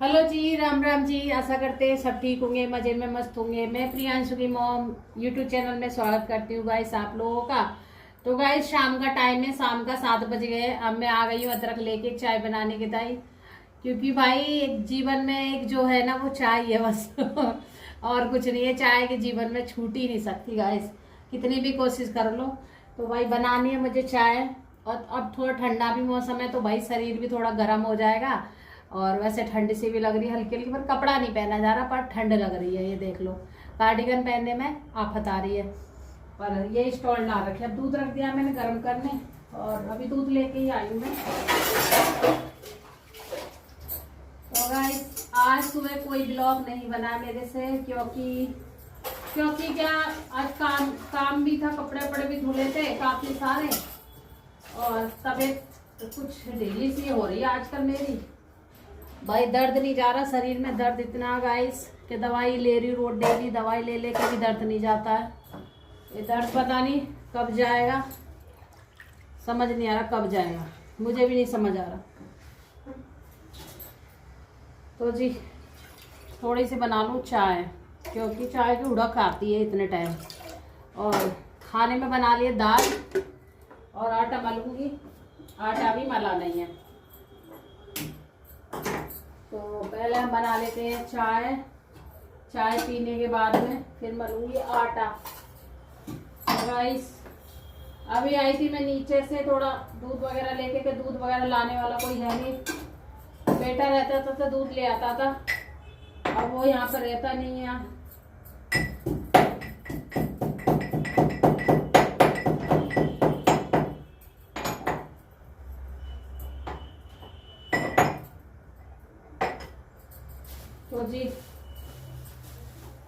Hello जी, राम राम जी। आशा करते हैं सब ठीक होंगे, मजे में मस्त होंगे। मैं प्रियांशु की मॉम यूट्यूब चैनल में स्वागत करती हूँ गाइस आप लोगों का। तो गाइस शाम का टाइम है, शाम का 7 बज गए। अब मैं आ गई हूँ अदरक लेके चाय बनाने के दाई, क्योंकि भाई एक जीवन में एक जो है ना वो चाय है बस और कुछ नहीं है। चाय के जीवन में छूट ही नहीं सकती गाइस, कितनी भी कोशिश कर लो। तो भाई बनानी है मुझे चाय। और अब थोड़ा ठंडा भी मौसम है तो भाई शरीर भी थोड़ा गर्म हो जाएगा। और वैसे ठंड सी भी लग रही है हल्की हल्की, पर कपड़ा नहीं पहना जा रहा, पर ठंड लग रही है। ये देख लो, कार्डिगन पहनने में आफत आ रही है। पर ये स्टॉल ला रखे, अब दूध रख दिया मैंने गर्म करने, और अभी दूध लेके ही आई हूँ मैं। तो गाइस आज सुबह कोई ब्लॉग नहीं बना मेरे से, क्योंकि क्या, आज काम भी था, कपड़े वपड़े भी धुले थे काफी सारे। और तबीयत कुछ ढीली सी हो रही है आजकल मेरी। भाई दर्द नहीं जा रहा शरीर में, दर्द इतना गाइस कि दवाई ले रही रोज डेली, दवाई ले लेके भी दर्द नहीं जाता है। ये दर्द पता नहीं कब जाएगा, समझ नहीं आ रहा कब जाएगा, मुझे भी नहीं समझ आ रहा। तो जी थोड़ी सी बना लूँ चाय, क्योंकि चाय की उड़क आती है इतने टाइम। और खाने में बना लिए दाल, और आटा मलूंगी, आटा भी मला नहीं है। तो पहले हम बना लेते हैं चाय, चाय पीने के बाद में फिर मलूंगी आटा। गाइस अभी आई थी मैं नीचे से थोड़ा दूध वगैरह लेके, के दूध वगैरह लाने वाला कोई है नहीं। बेटा रहता था तो दूध ले आता था, अब वो यहाँ पर रहता नहीं है। तो जी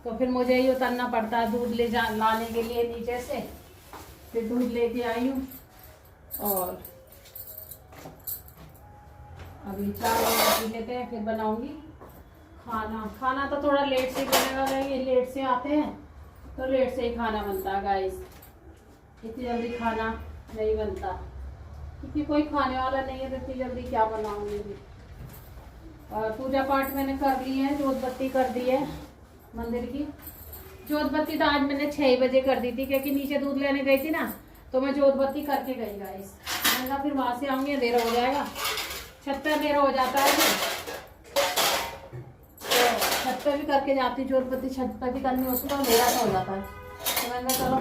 तो फिर मुझे ही उतरना पड़ता है दूध लाने के लिए नीचे से। फिर दूध लेके आई हूँ, और अभी चाय पी लेते हैं, फिर बनाऊंगी खाना। खाना तो थोड़ा लेट से बनेगा, ये लेट से आते हैं तो लेट से ही खाना बनता है गाइस। इतनी जल्दी खाना नहीं बनता, क्योंकि कोई खाने वाला नहीं है तो इतनी जल्दी क्या बनाऊंगी। और पूजा पाठ मैंने कर ली है, जोत बत्ती कर दी है मंदिर की। जोत बत्ती तो आज मैंने 6 बजे कर दी थी, क्योंकि नीचे दूध लेने गई थी ना, तो मैं जोत बत्ती करके गई गाइस। मैंने कहा फिर वहां से आऊंगी अंधेरा हो जाएगा, छत पे अंधेरा हो जाता है फिर। तो छत पे भी करके जाती जोत बत्ती, छत पे भी करनी होती तो अंधेरा सा हो जाता है। तो मैंने कहा चलो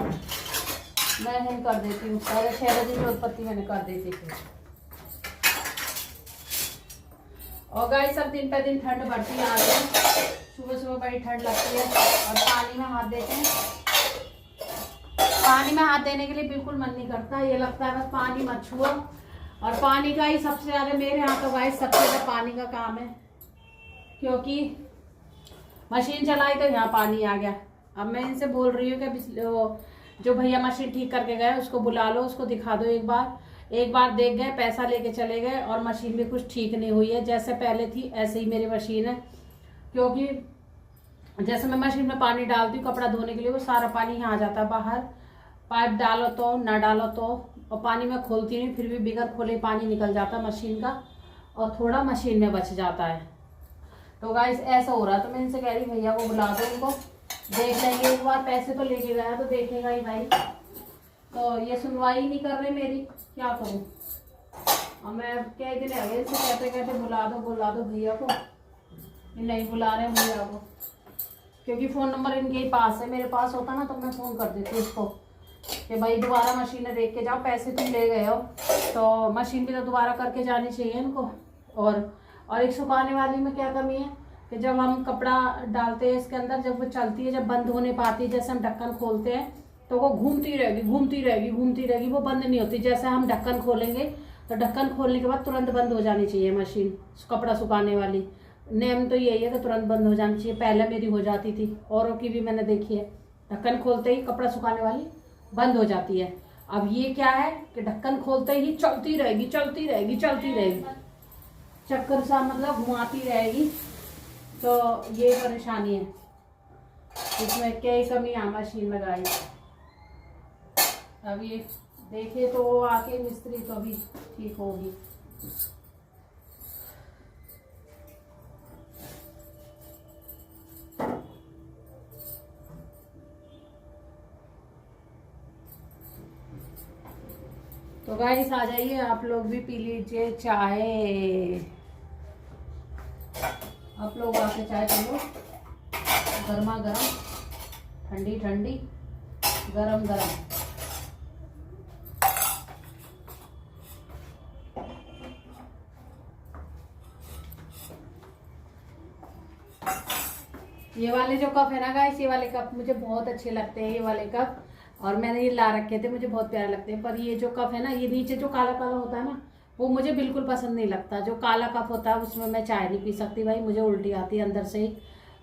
मैं यही कर देती हूँ, पहले 6 बजे जोत बत्ती मैंने कर दी थी। और गाइस सब दिन पे दिन ठंड बढ़ती है, सुबह सुबह बड़ी ठंड लगती है। और पानी में हाथ देते हैं, पानी में हाथ देने के लिए बिल्कुल मन नहीं करता, ये लगता है बस पानी मत छुओ। और पानी का ही सबसे ज्यादा मेरे यहाँ तो गाइस सबसे ज्यादा पानी का काम है, क्योंकि मशीन चलाई तो यहाँ पानी आ गया। अब मैं इनसे बोल रही हूँ कि जो भैया मशीन ठीक करके गए उसको बुला लो, उसको दिखा दो एक बार देख गए, पैसा लेके चले गए, और मशीन भी कुछ ठीक नहीं हुई है। जैसे पहले थी ऐसे ही मेरी मशीन है, क्योंकि जैसे मैं मशीन में पानी डालती हूँ कपड़ा धोने के लिए, वो सारा पानी यहाँ आ जाता है बाहर। पाइप डालो तो ना डालो तो, और पानी में खोलती नहीं फिर भी बिगर खोले पानी निकल जाता है मशीन का, और थोड़ा मशीन में बच जाता है। तो गाइस ऐसा हो रहा, तो मैं इनसे कह रही भैया को बुला दो, इनको देख लेंगे एक बार, पैसे तो लेके गया तो देखेगा ही भाई। तो ये सुनवाई नहीं कर रहे मेरी, क्या करूं। और मैं कई दिन आ गए इनसे कहते कहते बुला दो भैया को, नहीं बुला रहे भैया को, क्योंकि फ़ोन नंबर इनके ही पास है। मेरे पास होता ना तो मैं फ़ोन कर देती उसको कि भाई दोबारा मशीनें देख के जाओ, पैसे तुम ले गए हो तो मशीन भी तो दोबारा करके जानी चाहिए इनको। और एक सुखाने वाली में क्या कमी है कि जब हम कपड़ा डालते हैं इसके अंदर, जब वो चलती है, जब बंद होने पाती है, जैसे हम ढक्कन खोलते हैं तो वो घूमती रहेगी, वो बंद नहीं होती। जैसे हम ढक्कन खोलेंगे तो ढक्कन खोलने के बाद तुरंत बंद हो जानी चाहिए मशीन, कपड़ा सुखाने वाली। नेम तो यही है कि तुरंत बंद हो जानी चाहिए। पहले मेरी हो जाती थी, औरों की भी मैंने देखी है, ढक्कन खोलते ही कपड़ा सुखाने वाली बंद हो जाती है। अब ये क्या है कि ढक्कन खोलते ही चलती रहेगी, चक्कर सा मतलब घुमाती रहेगी। तो ये परेशानी है इसमें, क्या कमी है मशीन में गाइस। अब ये देखे तो वो आके मिस्त्री तो अभी ठीक होगी। तो गाइस आ जाइए, आप लोग भी पी लीजिए चाय। आप लोग आके चाय पी लो, गर्मा गर्म, ठंडी ठंडी, गरम गरम। ये वाले जो कप है ना गाइस, ये वाले कप मुझे बहुत अच्छे लगते हैं, ये वाले कप। और मैंने ये ला रखे थे, मुझे बहुत प्यारे लगते हैं। पर ये जो कप है ना, ये नीचे जो काला काला होता है ना, वो मुझे बिल्कुल पसंद नहीं लगता। जो काला कप होता है उसमें मैं चाय नहीं पी सकती भाई, मुझे उल्टी आती है अंदर से ही।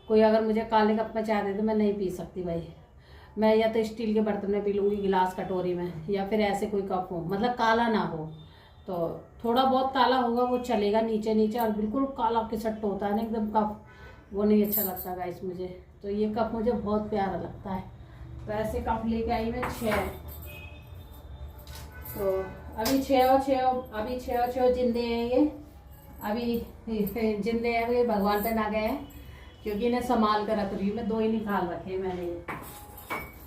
कोई अगर मुझे काले कप में चाय दे तो मैं नहीं पी सकती भाई। मैं या तो स्टील के बर्तन में पी लूँगी, गिलास कटोरी में, या फिर ऐसे कोई कप हो, मतलब काला ना हो। तो थोड़ा बहुत काला होगा वो चलेगा, नीचे नीचे, और बिल्कुल काला किसट होता है ना एकदम कप, वो नहीं अच्छा लगता गाइस मुझे। तो ये कप मुझे बहुत प्यारा लगता है। तो ऐसे कप लेके आई मैं 6। तो अभी 6 और 6 जिंदे हैं ये, अभी जिंदे हैं, ये भगवान पे ना गए हैं, क्योंकि इन्हें संभाल कर रख रही हूँ मैं। 2 ही निकाल रखे मैंने ये,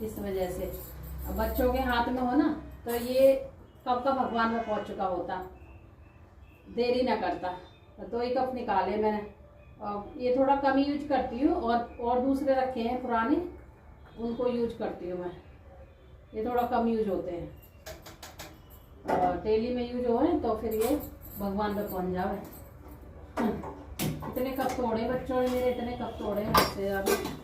इस वजह से। अब बच्चों के हाथ में हो ना, तो ये कब का भगवान में पहुंच चुका होता, देरी ना करता। तो 2 ही कप निकाले मैंने। ये थोड़ा कम यूज करती हूँ, और दूसरे रखे हैं पुराने, उनको यूज करती हूँ मैं। ये थोड़ा कम यूज होते हैं, डेली में यूज हो तो फिर ये भगवान पे पहुँच जाओ। इतने कप तोड़े बच्चों ने मेरे, इतने कप तोड़े मुझसे अभी।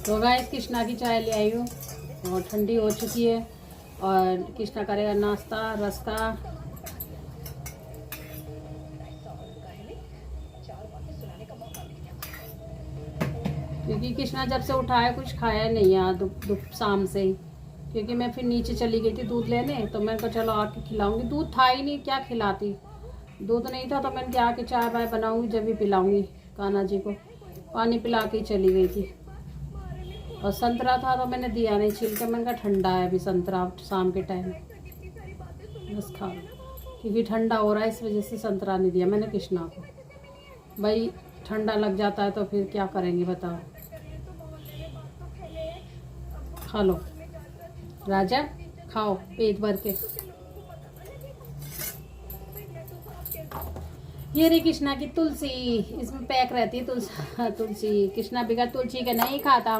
तो गाइस कृष्णा की चाय ले आई हूँ, और ठंडी हो चुकी है। और कृष्णा करेगा नाश्ता रस का। क्योंकि कृष्णा जब से उठा है कुछ खाया नहीं है शाम से ही, क्योंकि मैं फिर नीचे चली गई थी दूध लेने। तो मैंने कहा चलो आके खिलाऊंगी, दूध था ही नहीं, क्या खिलाती, दूध नहीं था। तो मैंने क्या कि चाय वाय बनाऊंगी जब भी पिलाऊंगी। कान्हा जी को पानी पिला के ही चली गई थी। और संतरा था तो मैंने दिया नहीं छील के, मैंने कहा ठंडा है अभी संतरा, शाम के टाइम बस खा लो, क्योंकि ठंडा हो रहा है इस वजह से संतरा नहीं दिया मैंने कृष्णा को। भाई ठंडा लग जाता है तो फिर क्या करेंगे बताओ। खा लो राजा, खाओ पेट भर के। ये रही कृष्णा की तुलसी, इसमें पैक रहती है तुलसी। कृष्णा बिगड़ तुलसी के नहीं खाता,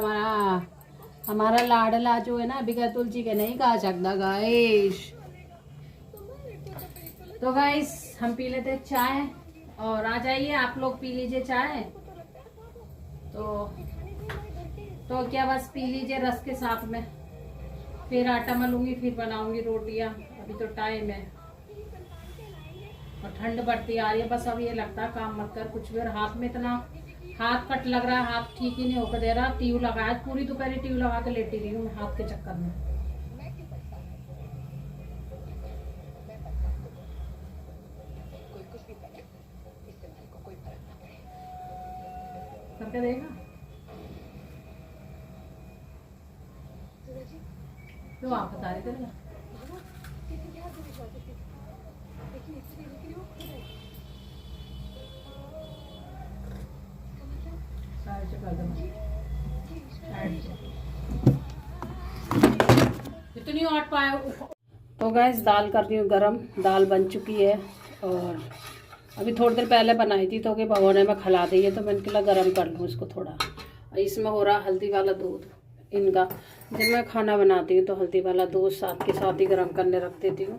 हमारा लाडला जो है ना, बिगड़ तुलसी के नहीं खा सकता गाइस। तो गाइस हम पी लेते चाय, और आ जाइए आप लोग पी लीजिए चाय। तो क्या बस पी लीजिए रस के साथ में, फिर आटा मलूंगी, फिर बनाऊंगी रोटियां। अभी तो टाइम है और ठंड बढ़ती आ रही है। बस अब ये लगता है काम मत कर कुछ भी। और हाथ में इतना हाथ कट लग रहा है, हाथ ठीक ही नहीं होकर दे रहा। ट्यूब लगाया, पूरी दोपहर ट्यूब लगा के लेटी रही हूँ मैं हाथ के चक्कर में। करके देगा तो आप बता रहे थे ना। इतनी आट पाए। तो गैस दाल कर रही हूँ गरम, दाल बन चुकी है। और अभी थोड़ी देर पहले बनाई थी तो कि भगोने में खिला दी है, तो मैंने कहा गरम कर लूँ इसको थोड़ा। और इसमें हो रहा हल्दी वाला दूध इनका। जब मैं खाना बनाती हूँ तो हल्दी वाला दूध साथ के साथ ही गर्म करने रख देती हूँ,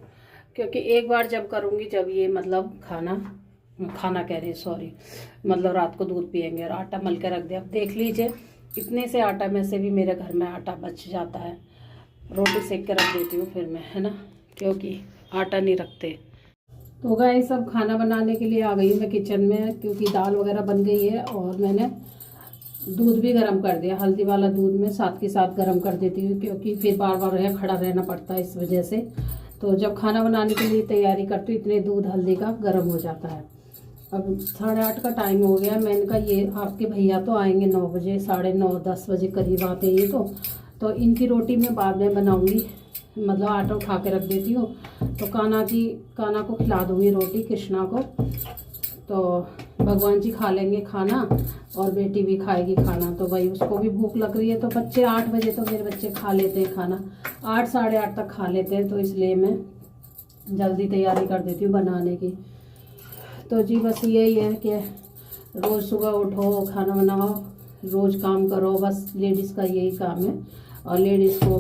क्योंकि एक बार जब करूँगी जब ये मतलब खाना कह रही सॉरी, मतलब रात को दूध पियेंगे। और आटा मल के रख दिया। अब देख लीजिए इतने से आटा में से भी मेरे घर में आटा बच जाता है। रोटी सेक के रख देती हूँ फिर मैं, है ना, क्योंकि आटा नहीं रखते। तो गाइस सब खाना बनाने के लिए आ गई मैं किचन में, क्योंकि दाल वगैरह बन गई है और मैंने दूध भी गर्म कर दिया। हल्दी वाला दूध में साथ के साथ गर्म कर देती हूँ, क्योंकि फिर बार बार खड़ा रहना पड़ता है इस वजह से। तो जब खाना बनाने के लिए तैयारी करती हूँ इतने दूध हल्दी का गर्म हो जाता है। अब 8:30 का टाइम हो गया। मैंने कहा ये आपके भैया तो आएंगे 9 बजे, 9:30 10 बजे करीब आते हैं ये तो इनकी रोटी मैं बाद में बनाऊँगी, मतलब आटा उठा के रख देती हूँ। तो काना को खिला दूँगी रोटी, कृष्णा को। तो भगवान जी खा लेंगे खाना और बेटी भी खाएगी खाना। तो भाई उसको भी भूख लग रही है। तो बच्चे 8 बजे तो मेरे बच्चे खा लेते हैं खाना, 8 साढ़े 8 तक खा लेते हैं। तो इसलिए मैं जल्दी तैयारी कर देती हूँ बनाने की। तो जी बस यही है कि रोज़ सुबह उठो, खाना बनाओ, रोज़ काम करो, बस लेडीज़ का यही काम है। और लेडीज़ को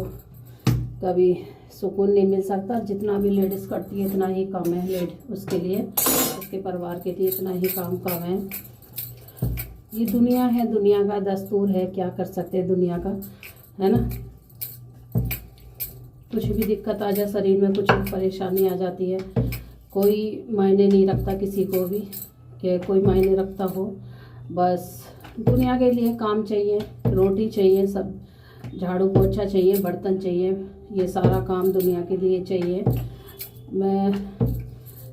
कभी सुकून नहीं मिल सकता। जितना भी लेडीज़ करती है इतना ही कम है उसके लिए, उसके परिवार के लिए इतना ही काम कम है। ये दुनिया है, दुनिया का दस्तूर है, क्या कर सकते हैं दुनिया का, है ना। कुछ भी दिक्कत आ जाए शरीर में, कुछ भी परेशानी आ जाती है, कोई मायने नहीं रखता किसी को भी कि कोई मायने रखता हो। बस दुनिया के लिए काम चाहिए, रोटी चाहिए, सब झाड़ू पोछा चाहिए, बर्तन चाहिए, ये सारा काम दुनिया के लिए चाहिए। मैं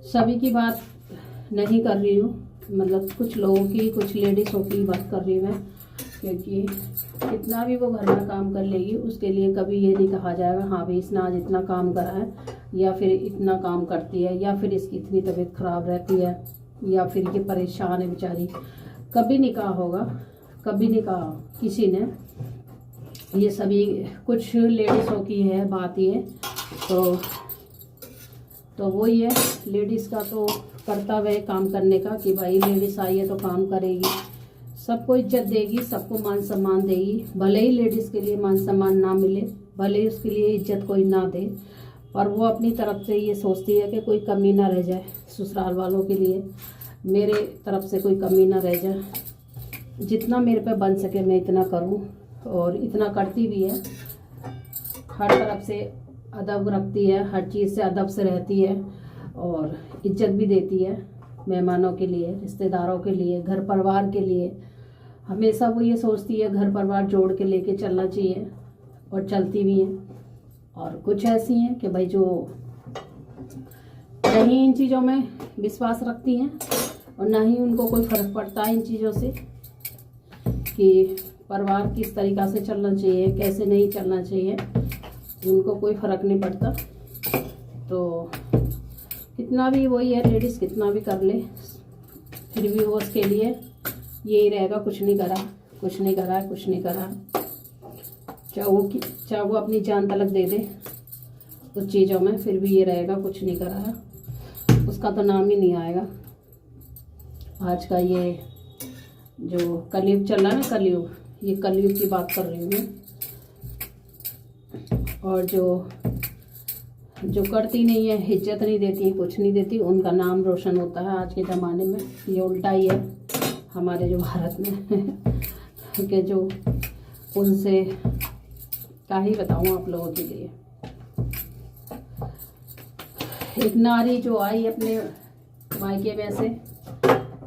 सभी की बात नहीं कर रही हूँ, मतलब कुछ लोगों की, कुछ लेडीज़ों की बात कर रही हूँ मैं, क्योंकि कितना भी वो घर में काम कर लेगी उसके लिए कभी ये नहीं कहा जाएगा हाँ भाई इसने आज इतना काम करा है, या फिर इतना काम करती है, या फिर इसकी इतनी तबीयत ख़राब रहती है, या फिर ये परेशान है बेचारी। कभी नहीं कहा होगा, कभी नहीं कहा किसी ने। ये सभी कुछ लेडीज़ों की है बात ये। तो वही है, लेडीज़ का तो कर्तव्य है काम करने का, कि भाई लेडीज़ आई है तो काम करेगी, सबको इज्जत देगी, सबको मान सम्मान देगी। भले ही लेडीज़ के लिए मान सम्मान ना मिले, भले ही उसके लिए इज्जत कोई ना दे, पर वो अपनी तरफ से ये सोचती है कि कोई कमी ना रह जाए ससुराल वालों के लिए, मेरे तरफ से कोई कमी ना रह जाए। जितना मेरे पे बन सके मैं इतना करूं, और इतना करती भी है। हर तरफ से अदब रखती है, हर चीज़ से अदब से रहती है, और इज्जत भी देती है मेहमानों के लिए, रिश्तेदारों के लिए, घर परिवार के लिए। हमेशा वो ये सोचती है घर परिवार जोड़ के लेके चलना चाहिए, और चलती भी है। और कुछ ऐसी हैं कि भाई जो नहीं इन चीज़ों में विश्वास रखती हैं, और ना ही उनको कोई फ़र्क पड़ता है इन चीज़ों से कि परिवार किस तरीक़ा से चलना चाहिए, कैसे नहीं चलना चाहिए, उनको कोई फ़र्क नहीं पड़ता। तो कितना भी वही है, लेडीज़ कितना भी कर ले, फिर भी वो उसके लिए यही रहेगा, कुछ नहीं करा, कुछ नहीं करा, कुछ नहीं करा। चाहे वो अपनी जान तलक दे दे उस चीज़ों में, फिर भी ये रहेगा कुछ नहीं करा है, उसका तो नाम ही नहीं आएगा। आज का ये जो कलयुग चल रहा है ना, कलयुग, ये कलयुग की बात कर रही हूँ मैं। और जो करती नहीं है, इज्जत नहीं देती, कुछ नहीं देती, उनका नाम रोशन होता है आज के ज़माने में। ये उल्टा ही है हमारे जो भारत में कि जो उनसे क्या ही बताऊँ आप लोगों के लिए। एक नारी जो आई अपने मायके में से,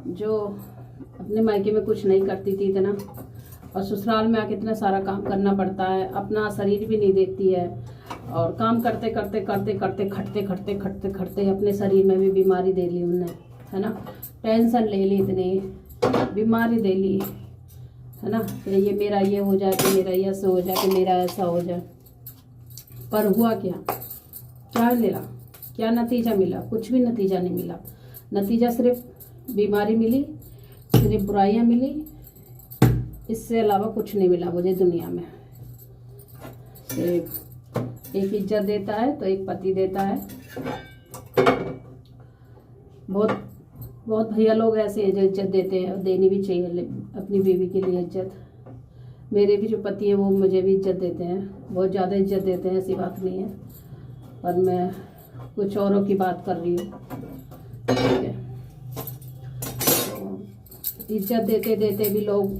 जो अपने मायके में कुछ नहीं करती थी इतना, और ससुराल में आके इतना सारा काम करना पड़ता है, अपना शरीर भी नहीं देखती है, और काम करते करते करते करते खटते खटते खटते खटते अपने शरीर में भी बीमारी दे ली उनने, है ना। टेंशन ले ली, इतनी बीमारी दे ली, है ना, कि ये मेरा ये हो जाए, कि मेरा ये ऐसा हो जाए, कि मेरा ऐसा हो जाए। पर हुआ क्या मिला, क्या नतीजा मिला? कुछ भी नतीजा नहीं मिला। नतीजा सिर्फ बीमारी मिली, सिर्फ बुराइयाँ मिली, इससे अलावा कुछ नहीं मिला मुझे दुनिया में। सिर्फ एक इज्जत देता है तो एक पति देता है। बहुत बहुत भैया लोग ऐसे हैं जो इज्जत देते हैं, और देनी भी चाहिए अपनी बीवी के लिए इज्जत। मेरे भी जो पति हैं वो मुझे भी इज्जत देते हैं, बहुत ज़्यादा इज्जत देते हैं, ऐसी बात नहीं है। पर मैं कुछ औरों की बात कर रही हूँ, ठीक है। तो इज्जत देते देते भी लोग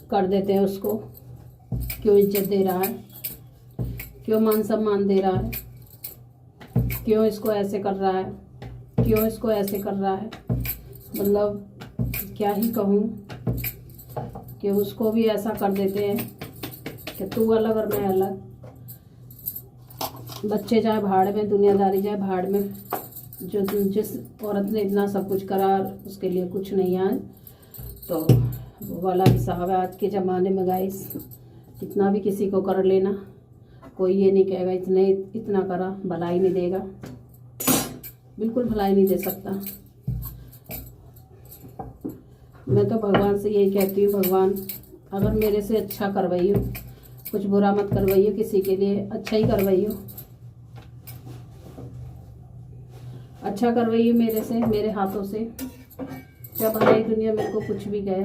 कर देते हैं उसको। क्यों इज्जत दे रहा है, क्यों मान सम्मान दे रहा है, क्यों इसको ऐसे कर रहा है, क्यों इसको ऐसे कर रहा है। मतलब क्या ही कहूँ कि उसको भी ऐसा कर देते हैं कि तू अलग और मैं अलग। बच्चे जाए भाड़ में, दुनियादारी जाए भाड़ में। जिस औरत ने इतना सब कुछ करा उसके लिए कुछ नहीं आज। तो वो वाला हिसाब है आज के ज़माने में गाइस। इतना भी किसी को कर लेना, कोई ये नहीं कहेगा इतना करा, भलाई नहीं देगा, बिल्कुल भलाई नहीं दे सकता। मैं तो भगवान से यही कहती हूँ, भगवान अगर मेरे से अच्छा करवाइयो, कुछ बुरा मत करवाइयो किसी के लिए, अच्छा ही करवाइयो, अच्छा करवाइए मेरे से, मेरे हाथों से। जब हमारी दुनिया मेरे को कुछ भी कहे,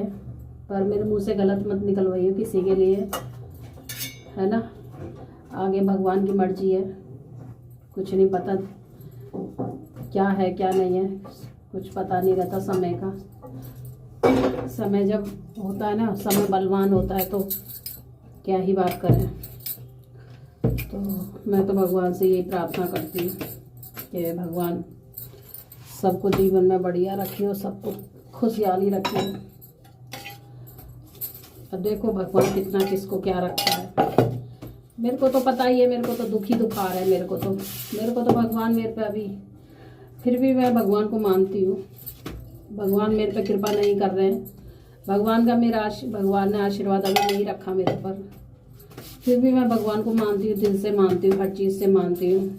पर मेरे मुंह से गलत मत निकलवाइए किसी के लिए, है ना। आगे भगवान की मर्जी है, कुछ नहीं पता क्या है क्या नहीं है, कुछ पता नहीं रहता समय का। समय जब होता है ना, समय बलवान होता है, तो क्या ही बात करें। तो मैं तो भगवान से यही प्रार्थना करती हूँ कि भगवान सबको जीवन में बढ़िया रखियो, सबको खुशहाली रखियो। अब देखो भगवान कितना किसको क्या रखता है। मेरे को तो पता ही है, मेरे को तो दुख ही दुख आ रहा है। मेरे को तो भगवान मेरे पे अभी, फिर भी मैं भगवान को मानती हूँ। भगवान मेरे पे कृपा नहीं कर रहे हैं। भगवान ने आशीर्वाद अभी नहीं रखा मेरे पर, फिर भी मैं भगवान को मानती हूँ, दिल से मानती हूँ, हर चीज़ से मानती हूँ।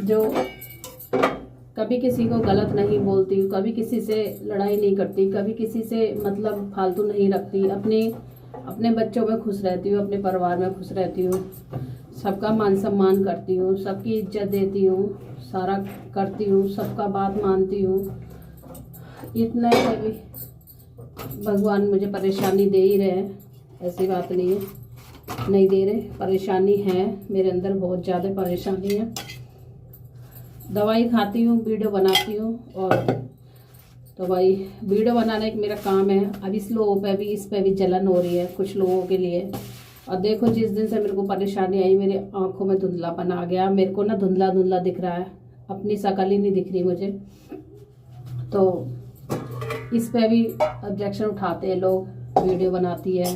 जो कभी किसी को गलत नहीं बोलती हूँ, कभी किसी से लड़ाई नहीं करती, कभी किसी से मतलब फालतू नहीं रखती, अपने बच्चों में खुश रहती हूँ, अपने परिवार में खुश रहती हूँ, सबका मान सम्मान करती हूँ, सबकी इज्जत देती हूँ, सारा करती हूँ, सबका बात मानती हूँ। इतना ही भी भगवान मुझे परेशानी दे ही रहे हैं, ऐसी बात नहीं है, नहीं दे रहे, परेशानी है मेरे अंदर, बहुत ज़्यादा परेशानी है। दवाई खाती हूँ, वीडियो बनाती हूँ, और तो भाई वीडियो बनाना एक मेरा काम है। अब इस पे भी जलन हो रही है कुछ लोगों के लिए। और देखो जिस दिन से मेरे को परेशानी आई, मेरी आंखों में धुंधलापन आ गया, मेरे को ना धुंधला धुंधला दिख रहा है, अपनी शक्ल ही नहीं दिख रही मुझे। तो इस पे भी ऑब्जेक्शन उठाते हैं लोग, वीडियो बनाती है।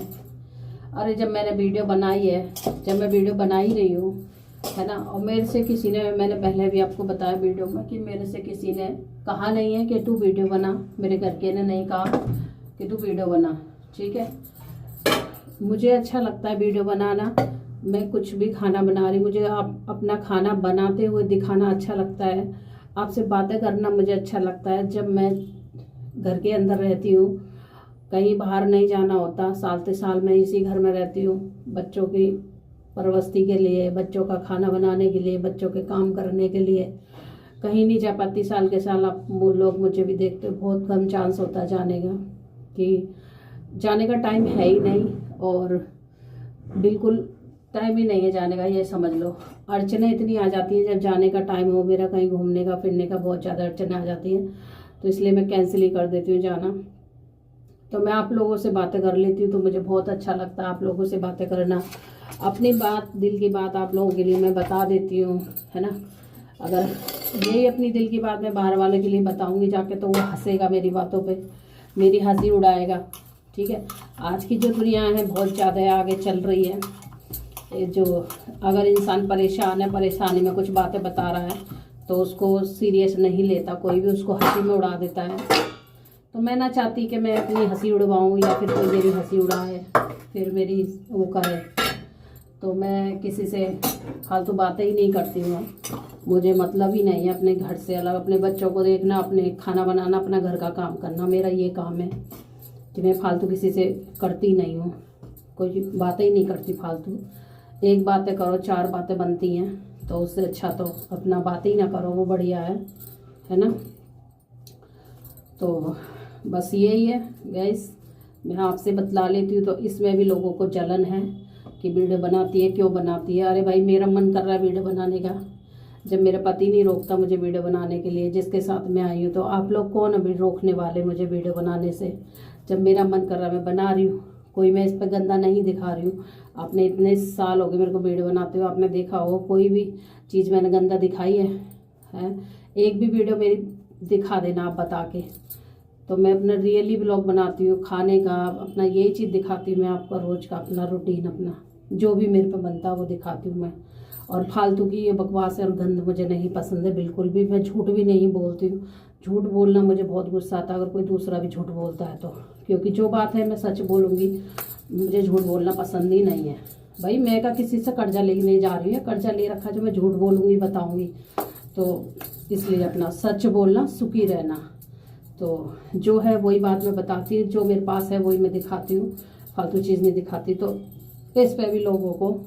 अरे जब मैंने वीडियो बनाई है, जब मैं वीडियो बना ही रही हूँ, है ना, और मेरे से किसी ने, मैंने पहले भी आपको बताया वीडियो में कि मेरे से किसी ने कहा नहीं है कि तू वीडियो बना, मेरे घर के ने नहीं कहा कि तू वीडियो बना, ठीक है। मुझे अच्छा लगता है वीडियो बनाना, मैं कुछ भी खाना बना रही, मुझे आप अपना खाना बनाते हुए दिखाना अच्छा लगता है, आपसे बातें करना मुझे अच्छा लगता है। जब मैं घर के अंदर रहती हूँ, कहीं बाहर नहीं जाना होता, साल से साल मैं इसी घर में रहती हूँ, बच्चों की परवस्ती के लिए, बच्चों का खाना बनाने के लिए, बच्चों के काम करने के लिए कहीं नहीं जा पाती। साल के साल आप लोग मुझे भी देखते हो, बहुत कम चांस होता है जाने का, कि जाने का टाइम है ही नहीं, और बिल्कुल टाइम ही नहीं है जाने का, ये समझ लो। अड़चने इतनी आ जाती हैं जब जाने का टाइम हो मेरा, कहीं घूमने का फिरने का बहुत ज़्यादा अड़चने आ जाती हैं, तो इसलिए मैं कैंसिल ही कर देती हूँ जाना। तो मैं आप लोगों से बातें कर लेती हूँ, तो मुझे बहुत अच्छा लगता है आप लोगों से बातें करना, अपनी बात, दिल की बात आप लोगों के लिए मैं बता देती हूँ, है ना। अगर यही अपनी दिल की बात मैं बाहर वाले के लिए बताऊँगी जाके, तो वो हंसेगा मेरी बातों पे, मेरी हंसी उड़ाएगा, ठीक है। आज की जो दुनिया है बहुत ज़्यादा आगे चल रही है। जो अगर इंसान परेशान है, परेशानी में कुछ बातें बता रहा है, तो उसको सीरियस नहीं लेता कोई भी, उसको हंसी में उड़ा देता है। तो मैं ना चाहती कि मैं अपनी हंसी उड़वाऊँ या फिर कोई मेरी हंसी उड़ाए, फिर मेरी वो करे। तो मैं किसी से फालतू बातें ही नहीं करती हूँ, मुझे मतलब ही नहीं है अपने घर से अलग, अपने बच्चों को देखना, अपने खाना बनाना, अपना घर का काम करना, मेरा ये काम है कि मैं फालतू किसी से करती नहीं हूँ, कोई बातें ही नहीं करती फालतू। एक बातें करो, चार बातें बनती हैं, तो उससे अच्छा तो अपना बात ही ना करो, वो बढ़िया है ना। तो बस यही है गाइस, मैं आपसे बतला लेती हूँ। तो इसमें भी लोगों को जलन है कि वीडियो बनाती है, क्यों बनाती है। अरे भाई मेरा मन कर रहा है वीडियो बनाने का, जब मेरा पति नहीं रोकता मुझे वीडियो बनाने के लिए, जिसके साथ मैं आई हूँ, तो आप लोग कौन अभी रोकने वाले मुझे वीडियो बनाने से। जब मेरा मन कर रहा है मैं बना रही हूँ, कोई मैं इस पर गंदा नहीं दिखा रही हूँ। आपने इतने साल हो गए मेरे को वीडियो बनाते हुए, आपने देखा हो कोई भी चीज़ मैंने गंदा दिखाई है? एक भी वीडियो मेरी दिखा देना आप बता के। तो मैं अपना रियली ब्लॉग बनाती हूँ खाने का, अपना यही चीज़ दिखाती हूँ मैं आपका, रोज़ का अपना रूटीन, अपना जो भी मेरे पे बनता है वो दिखाती हूँ मैं। और फालतू की ये बकवास और गंद मुझे नहीं पसंद है बिल्कुल भी। मैं झूठ भी नहीं बोलती हूँ, झूठ बोलना मुझे बहुत गुस्सा आता है अगर कोई दूसरा भी झूठ बोलता है तो, क्योंकि जो बात है मैं सच बोलूँगी, मुझे झूठ बोलना पसंद ही नहीं है। भाई मैं का किसी से कर्जा लेने जा रही हूँ, कर्जा ले रखा जो मैं झूठ बोलूँगी बताऊँगी, तो इसलिए अपना सच बोलना, सुखी रहना। तो जो है वही बात मैं बताती हूँ, जो मेरे पास है वही मैं दिखाती हूँ, फालतू चीज़ नहीं दिखाती। तो इस पे भी लोगों को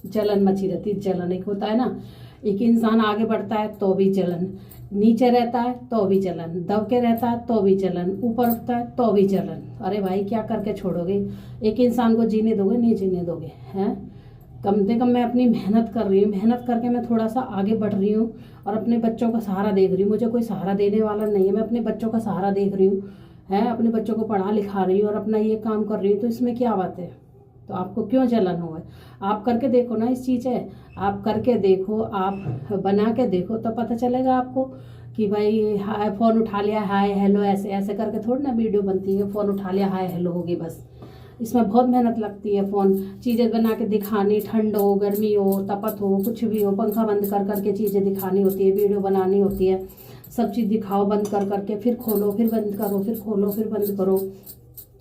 जलन मची रहती है। जलन एक होता है ना, एक इंसान आगे बढ़ता है तो भी जलन, नीचे रहता है तो भी जलन, दब के रहता है तो भी जलन, ऊपर उठता है तो भी जलन। अरे भाई क्या करके छोड़ोगे? एक इंसान को जीने दोगे? नहीं जीने दोगे हैं? कम से कम मैं अपनी मेहनत कर रही हूँ, मेहनत करके मैं थोड़ा सा आगे बढ़ रही हूँ और अपने बच्चों का सहारा देख रही हूँ। मुझे कोई सहारा देने वाला नहीं है, मैं अपने बच्चों का सहारा देख रही हूँ, है अपने बच्चों को पढ़ा लिखा रही हूँ और अपना ये काम कर रही हूँ, तो इसमें क्या बात है? तो आपको क्यों जलन हो? आप करके देखो ना, इस चीज़ है आप करके देखो, आप बना के देखो तो पता चलेगा आपको कि भाई हाय फ़ोन उठा लिया, हाय हेलो, ऐसे ऐसे करके थोड़ी ना वीडियो बनती है। फ़ोन उठा लिया हाय हेलो होगी बस, इसमें बहुत मेहनत लगती है। फ़ोन चीज़ें बना के दिखानी, ठंड हो, गर्मी हो, तपत हो, कुछ भी हो, पंखा बंद कर करके चीज़ें दिखानी होती है, वीडियो बनानी होती है, सब चीज़ दिखाओ बंद कर करके, फिर खोलो, फिर बंद करो, फिर खोलो, फिर बंद करो।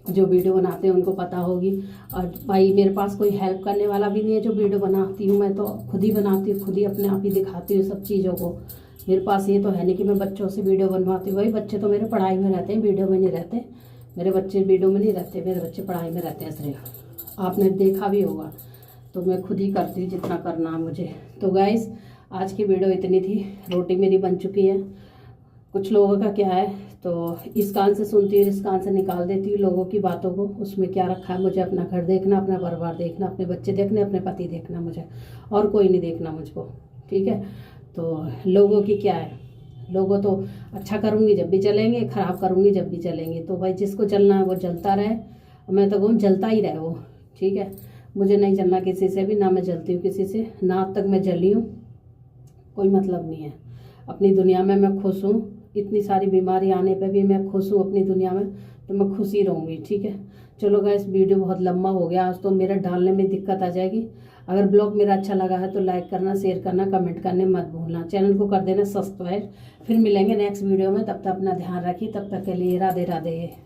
जो वीडियो बनाते हैं उनको पता होगी। और भाई मेरे पास कोई हेल्प करने वाला भी नहीं है, जो वीडियो बनाती हूँ मैं तो खुद ही बनाती हूँ, खुद ही अपने आप ही दिखाती हूँ सब चीज़ों को। मेरे पास ये तो है नहीं कि मैं बच्चों से वीडियो बनवाती हूँ। भाई बच्चे तो मेरे पढ़ाई में रहते हैं, वीडियो में नहीं रहते। मेरे बच्चे वीडियो में नहीं रहते, मेरे बच्चे पढ़ाई में रहते हैं सिर्फ, आपने देखा भी होगा। तो मैं खुद ही करती हूँ जितना करना है मुझे। तो गाइस आज की वीडियो इतनी थी, रोटी मेरी बन चुकी है। कुछ लोगों का क्या है तो इस कान से सुनती हूँ, इस कान से निकाल देती हूँ लोगों की बातों को। उसमें क्या रखा है? मुझे अपना घर देखना, अपना परिवार देखना, अपने बच्चे देखने, अपने पति देखना, मुझे और कोई नहीं देखना मुझको, ठीक है। तो लोगों की क्या है? लोगों तो अच्छा करूँगी जब भी चलेंगे, ख़राब करूँगी जब भी चलेंगे। तो भाई जिसको जलना है वो जलता रहे, मैं तो कहूँ जलता ही रहे वो, ठीक है। मुझे नहीं जलना किसी से भी, ना मैं जलती हूँ किसी से, ना अब तक मैं जली हूँ, कोई मतलब नहीं है। अपनी दुनिया में मैं खुश हूँ, इतनी सारी बीमारी आने पे भी मैं खुश हूँ अपनी दुनिया में, तो मैं खुश ही रहूँगी, ठीक है। चलो गाइस वीडियो बहुत लंबा हो गया आज, तो मेरा डालने में दिक्कत आ जाएगी। अगर ब्लॉग मेरा अच्छा लगा है तो लाइक करना, शेयर करना, कमेंट करने मत भूलना, चैनल को कर देना सब्सक्राइब। फिर मिलेंगे नेक्स्ट वीडियो में, तब तक अपना ध्यान रखिए, तब तक के लिए राधे राधे।